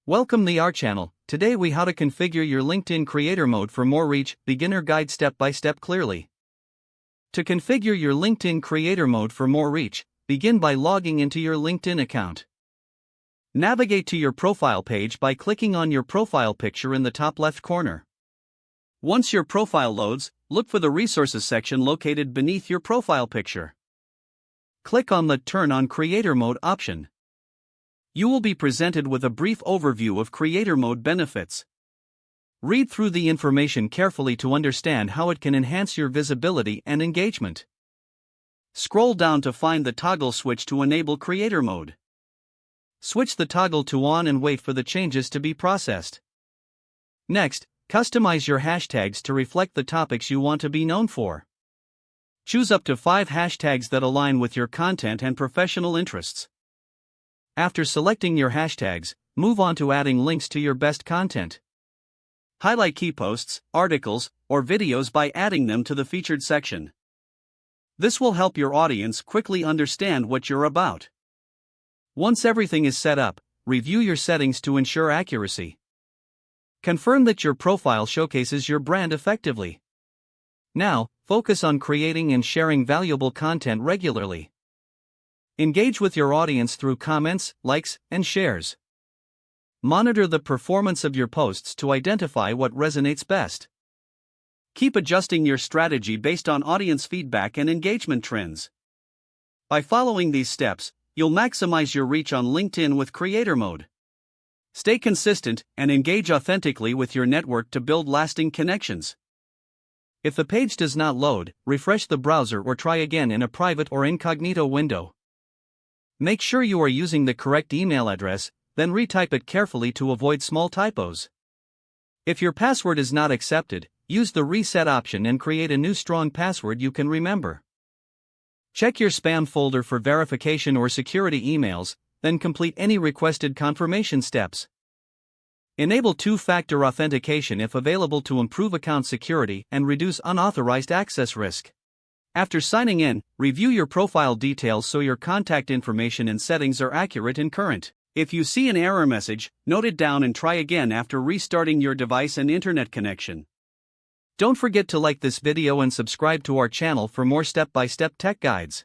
Welcome to our channel. Today we how to configure your LinkedIn creator mode for more reach, beginner guide step by step clearly. To configure your LinkedIn creator mode for more reach, begin by logging into your LinkedIn account. Navigate to your profile page by clicking on your profile picture in the top left corner. Once your profile loads, look for the resources section located beneath your profile picture. Click on the Turn on Creator Mode option. You will be presented with a brief overview of creator mode benefits. Read through the information carefully to understand how it can enhance your visibility and engagement. Scroll down to find the toggle switch to enable creator mode. Switch the toggle to on and wait for the changes to be processed. Next, customize your hashtags to reflect the topics you want to be known for. Choose up to 5 hashtags that align with your content and professional interests. After selecting your hashtags, move on to adding links to your best content. Highlight key posts, articles, or videos by adding them to the featured section. This will help your audience quickly understand what you're about. Once everything is set up, review your settings to ensure accuracy. Confirm that your profile showcases your brand effectively. Now, focus on creating and sharing valuable content regularly. Engage with your audience through comments, likes, and shares. Monitor the performance of your posts to identify what resonates best. Keep adjusting your strategy based on audience feedback and engagement trends. By following these steps, you'll maximize your reach on LinkedIn with creator mode. Stay consistent and engage authentically with your network to build lasting connections. If the page does not load, refresh the browser or try again in a private or incognito window. Make sure you are using the correct email address, then retype it carefully to avoid small typos. If your password is not accepted, use the reset option and create a new strong password you can remember. Check your spam folder for verification or security emails, then complete any requested confirmation steps. Enable two-factor authentication if available to improve account security and reduce unauthorized access risk. After signing in, review your profile details so your contact information and settings are accurate and current. If you see an error message, note it down and try again after restarting your device and internet connection. Don't forget to like this video and subscribe to our channel for more step-by-step tech guides.